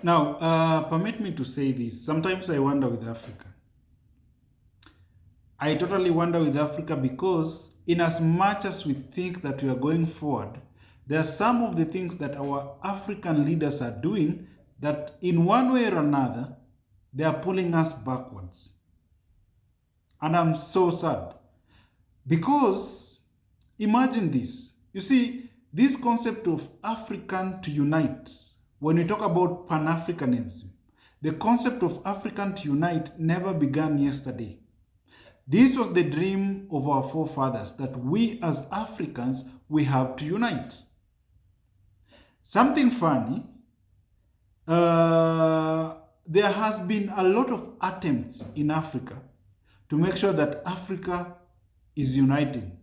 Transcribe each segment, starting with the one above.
Now, permit me to say this. Sometimes I wonder with Africa. I totally wonder with Africa because, in as much as we think that we are going forward, there are some of the things that our African leaders are doing that, in one way or another, they are pulling us backwards. And I'm so sad because imagine this. You see, this concept of African to unite, when we talk about Pan-Africanism, the concept of African to unite never began yesterday. This was the dream of our forefathers, that we as Africans, we have to unite. Something funny, there has been a lot of attempts in Africa to make sure that Africa is uniting.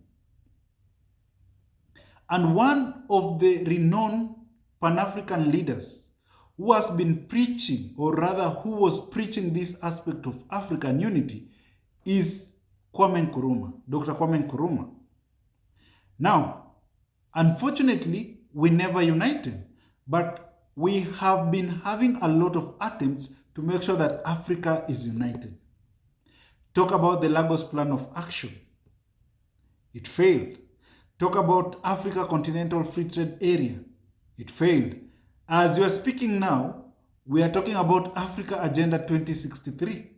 And one of the renowned Pan-African leaders who has been preaching, or rather who was preaching this aspect of African unity, is Kwame Nkrumah, Dr. Kwame Nkrumah. Now, unfortunately, we never united, but we have been having a lot of attempts to make sure that Africa is united. Talk about the Lagos Plan of Action. It failed. Talk about Africa Continental Free Trade Area. It failed. As you are speaking now, we are talking about Africa Agenda 2063.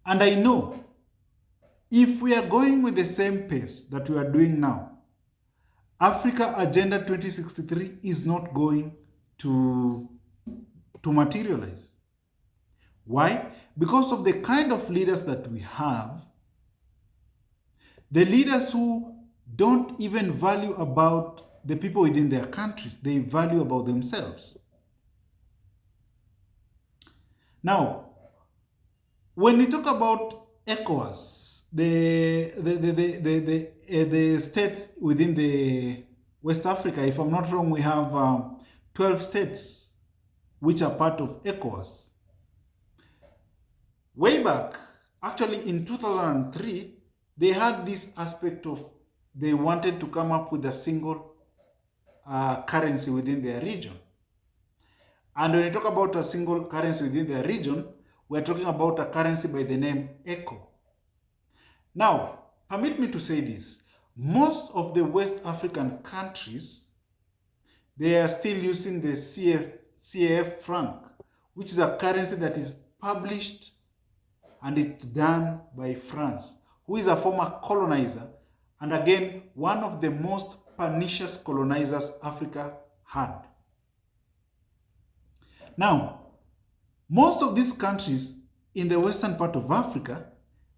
And I know, if we are going with the same pace that we are doing now, Africa Agenda 2063 is not going to materialize. Why? Because of the kind of leaders that we have, the leaders who don't even value about the people within their countries, they value about themselves. Now, when we talk about ECOWAS, the states within the West Africa, if I'm not wrong, we have 12 states which are part of ECOWAS. Way back, actually in 2003, they had this aspect of they wanted to come up with a single currency within their region. And when we talk about a single currency within their region, we're talking about a currency by the name ECO. Now, permit me to say this. Most of the West African countries, they are still using the CAF franc, which is a currency that is published and it's done by France, who is a former colonizer, and again, one of the most pernicious colonizers Africa had. Now, most of these countries in the western part of Africa,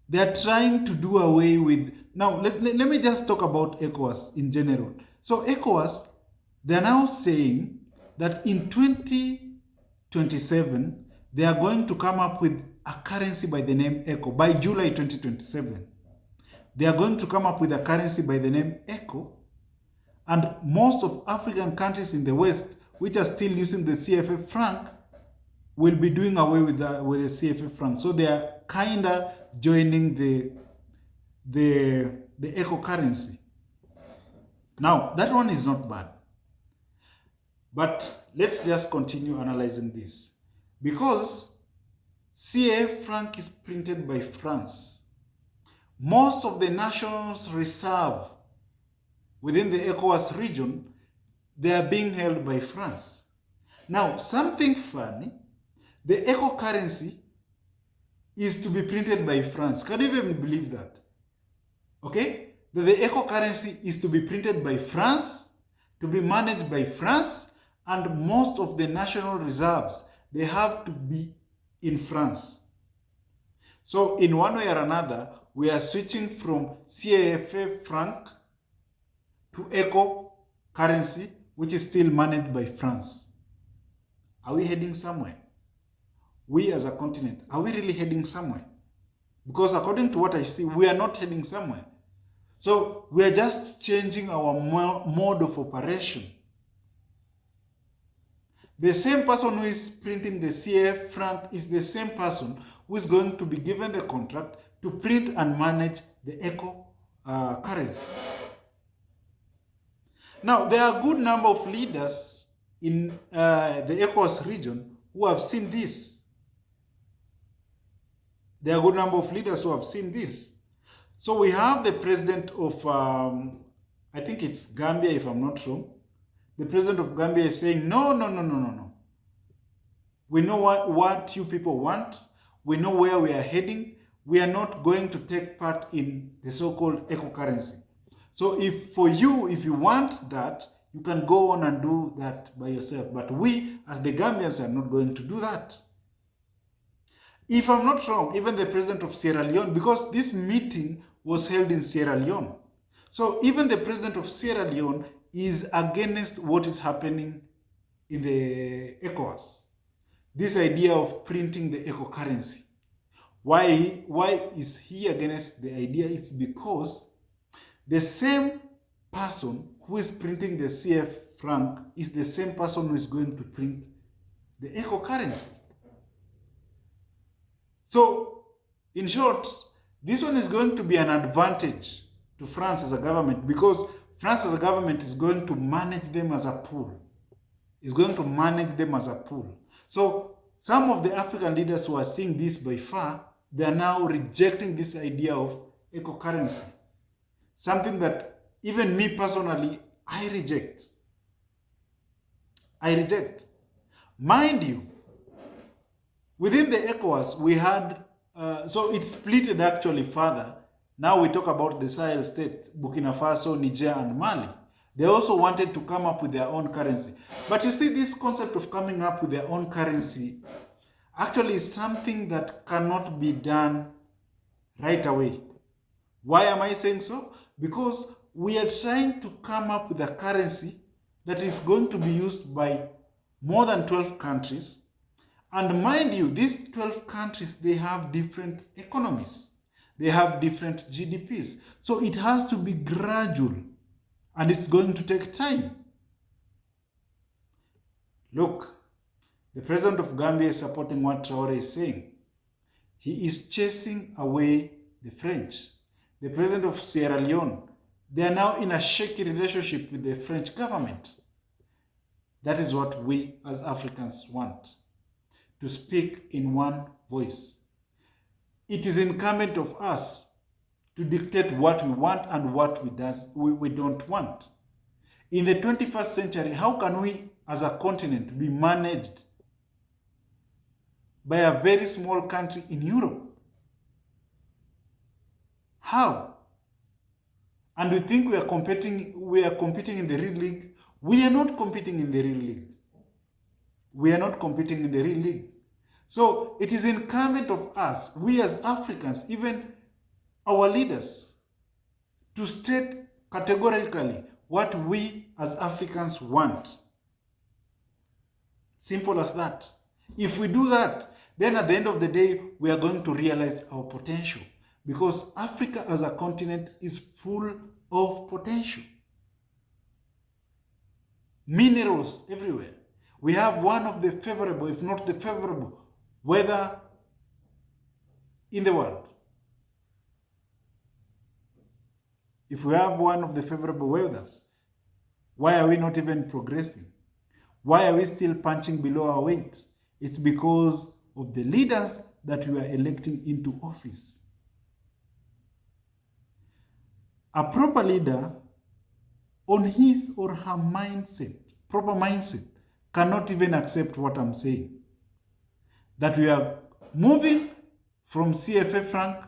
they are trying to do away with... Now, let me just talk about ECOWAS in general. So ECOWAS, they are now saying that in 2027, they are going to come up with a currency by the name ECO. By July 2027, they are going to come up with a currency by the name ECO. And most of African countries in the West, which are still using the CFA franc, will be doing away with the CFA franc. So they are kind of joining the ECO currency. Now, that one is not bad. But let's just continue analyzing this. Because CFA franc is printed by France, most of the nationals reserve within the ECOWAS region, they are being held by France. Now, something funny, the ECO currency is to be printed by France. Can you even believe that? Okay? The ECO currency is to be printed by France, to be managed by France, and most of the national reserves, they have to be in France. So in one way or another, we are switching from CFA franc to ECO currency, which is still managed by France. Are we heading somewhere? We as a continent, are we really heading somewhere? Because according to what I see, we are not heading somewhere. So we are just changing our mode of operation. The same person who is printing the CF franc is the same person who is going to be given the contract to print and manage the ECO currency. Now, there are a good number of leaders in the ECOWAS region who have seen this. There are a good number of leaders who have seen this. So we have the president of, I think it's Gambia, if I'm not wrong. The president of Gambia is saying, no, no, no, no, no, no. We know what you people want. We know where we are heading. We are not going to take part in the so-called eco-currency. So if you want that, you can go on and do that by yourself. But we, as the Gambians, are not going to do that. If I'm not wrong, even the president of Sierra Leone, because this meeting was held in Sierra Leone. So even the president of Sierra Leone is against what is happening in the ECOWAS. This idea of printing the eco-currency. Why is he against the idea? It's because the same person who is printing the CF franc is the same person who is going to print the eco-currency. So, in short, this one is going to be an advantage to France as a government, because France as a government is going to manage them as a pool. It's going to manage them as a pool. So, some of the African leaders who are seeing this by far, they are now rejecting this idea of eco-currency. Something that even me personally, I reject. I reject. Mind you, within the ECOWAS, we had, so it splitted actually further. Now we talk about the Sahel state, Burkina Faso, Niger, and Mali. They also wanted to come up with their own currency. But you see, this concept of coming up with their own currency actually is something that cannot be done right away. Why am I saying so? Because we are trying to come up with a currency that is going to be used by more than 12 countries. And mind you, these 12 countries, they have different economies. They have different GDPs. So it has to be gradual, and it's going to take time. Look, the president of Gambia is supporting what Traoré is saying. He is chasing away the French. The president of Sierra Leone, they are now in a shaky relationship with the French government. That is what we as Africans want, to speak in one voice. It is incumbent of us to dictate what we want and what we don't want. In the 21st century, how can we as a continent be managed by a very small country in Europe? How? And we think we are competing in the real league. We are not competing in the real league. We are not competing in the real league. So it is incumbent of us, we as Africans, even our leaders, to state categorically what we as Africans want. Simple as that. If we do that, then at the end of the day, we are going to realize our potential, because Africa as a continent is full of potential. Minerals everywhere. We have one of the favorable, if not the favorable, weather in the world. If we have one of the favorable weathers, why are we not even progressing? Why are we still punching below our weight? It's because of the leaders that we are electing into office. A proper leader, on his or her mindset, proper mindset, cannot even accept what I'm saying. That we are moving from CFA franc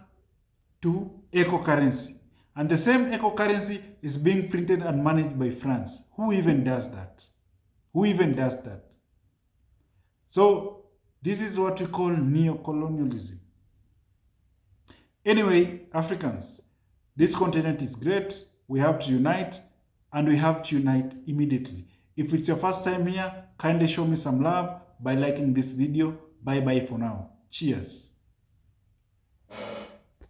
to eco-currency. And the same eco-currency is being printed and managed by France. Who even does that? Who even does that? So this is what we call neo-colonialism. Anyway, Africans, this continent is great. We have to unite, and we have to unite immediately. If it's your first time here, kindly show me some love by liking this video. Bye-bye for now. Cheers.